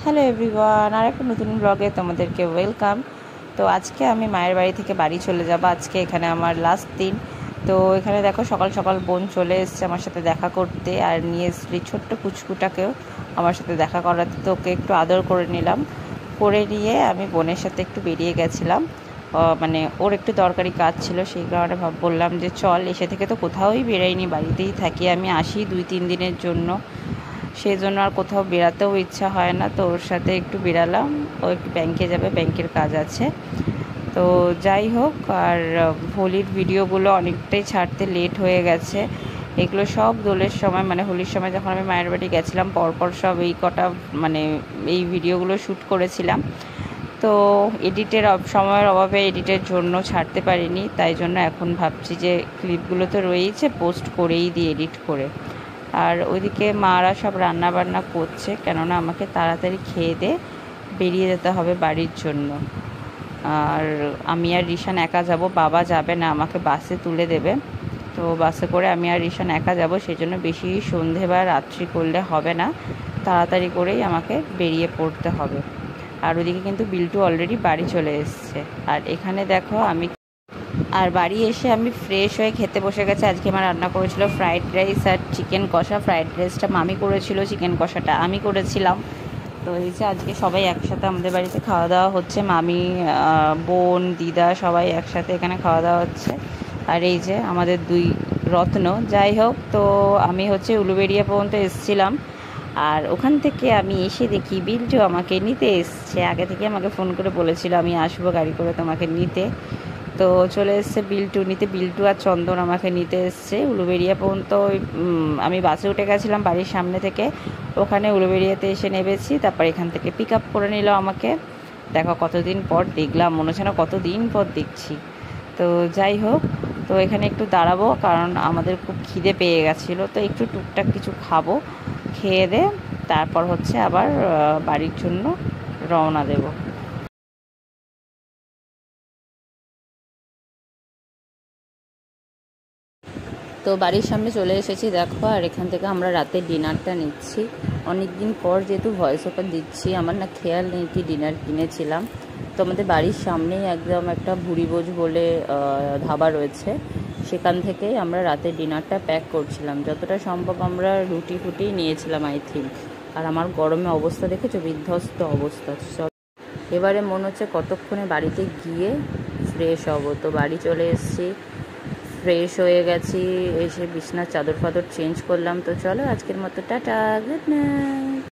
Hello everyone, আর একটা নতুন ব্লগে তোমাদেরকে ওয়েলকাম। তো আজকে আমি মায়ের বাড়ি থেকে বাড়ি চলে যাব। আজকে এখানে আমার লাস্ট দিন। তো এখানে দেখো সকাল সকাল বোন চলে এসছে আমার সাথে দেখা করতে, আর নিয়ে এসছি ছোট্ট পুচকুটাকেও আমার সাথে দেখা করাতে। তো ওকে একটু আদর করে নিলাম, করে নিয়ে আমি বোনের সাথে একটু বেরিয়ে গেছিলাম। মানে ওর একটু দরকারি কাজ ছিল, সেই কারণে বললাম যে চল, এসে থেকে তো কোথাওই বেরাইনি, বাড়িতেই থাকি। আমি আসি 2-3 দিনের জন্য, সেই জন্য আর কোথাও বেরাতেও ইচ্ছা হয় না। তো ওর সাথে একটু বেরালাম, ও একটু ব্যাংকে যাবে, ব্যাংকের কাজ আছে। তো যাই হোক, আর হোলির ভিডিওগুলো অনেকটাই ছাড়তে লেট হয়ে গেছে। এগুলো সব দোলের সময়, মানে হোলির সময় যখন আমি মায়ের বাড়ি গেছিলাম, পরপর সব এই কটা মানে এই ভিডিওগুলো শ্যুট করেছিলাম। তো এডিটের সময়ের অভাবে এডিটের জন্য ছাড়তে পারিনি, তাই জন্য এখন ভাবছি যে ক্লিপগুলো তো রয়েইছে, পোস্ট করেই দিই এডিট করে। আর ওইদিকে মারা সব রান্না বান্না করছে, কেননা আমাকে তাড়াতাড়ি খেয়ে দিয়ে বেরিয়ে যেতে হবে বাড়ির জন্য। আর আমি আর রিশান একা যাব, বাবা যাবে না, আমাকে বাসে তুলে দেবে। তো বাসে করে আমি আর রিশান একা যাব, সেই জন্য বেশি সন্ধে বা রাত্রি করলে হবে না, তাড়াতাড়ি করেই আমাকে বেরিয়ে পড়তে হবে। আর ওদিকে কিন্তু বিল্টু অলরেডি বাড়ি চলে এসছে। আর এখানে দেখো আমি আর বাড়ি এসে আমি ফ্রেশ হয়ে খেতে বসে গেছে। আজকে আমার রান্না করেছিল ফ্রাইড রাইস আর চিকেন কষা। ফ্রাইড রাইসটা মামি করেছিল, চিকেন কষাটা আমি করেছিলাম। তো এই যে আজকে সবাই একসাথে আমাদের বাড়িতে খাওয়া দাওয়া হচ্ছে, মামি, বোন, দিদা সবাই একসাথে এখানে খাওয়া দাওয়া হচ্ছে। আর এই যে আমাদের দুই রত্ন। যাই হোক, তো আমি হচ্ছে উলুবেড়িয়া পর্যন্ত এসেছিলাম, আর ওখান থেকে আমি এসে দেখি বিল্টু আমাকে নিতে এসছে। আগে থেকে আমাকে ফোন করে বলেছিল আমি আসবো গাড়ি করে তোমাকে নিতে। তো চলে এসছে বিল্টু নিতে, বিল্টু আর চন্দন আমাকে নিতে এসছে উলুবেড়িয়া পর্যন্ত। আমি বাসে উঠে গেছিলাম বাড়ির সামনে থেকে, ওখানে উলুবেড়িয়াতে এসে নেমেছি, তারপর এখান থেকে পিক আপ করে নিল আমাকে। দেখো কতদিন পর দেখলাম, মনে হচ্ছে না কতদিন পর দেখছি। তো যাই হোক, তো এখানে একটু দাঁড়াবো, কারণ আমাদের খুব খিদে পেয়ে গেছিলো। তো একটু টুকটাক কিছু খাবো, খেয়ে দে তারপর হচ্ছে আবার বাড়ির জন্য রওনা দেব। তো বাড়ির সামনে চলে এসেছি দেখো, আর এখান থেকে আমরা রাতের ডিনারটা নিচ্ছি। অনেক দিন পর যেহেতু ভয়েস ওভার দিচ্ছি, আমার না খেয়াল নেই কি ডিনার কিনেছিলাম। তো আমাদের বাড়ির সামনেই একদম একটা ভুড়িভোজ বলে ধাবা রয়েছে, সেখান থেকেই আমরা রাতের ডিনারটা প্যাক করছিলাম। যতটা সম্ভব আমরা রুটি ফুটি নিয়েছিলাম আই থিঙ্ক। আর আমার গরমে অবস্থা দেখেছো, বিধ্বস্ত অবস্থা। এবারে মনে হচ্ছে কতক্ষণে বাড়িতে গিয়ে ফ্রেশ হব। তো বাড়ি চলে এসেছি, ফ্রেশ হয়ে গেছি, এসে বিছনার চাদর ফাদর চেঞ্জ করলাম। তো চলো আজকের মতো টাটা, গুড নাইট।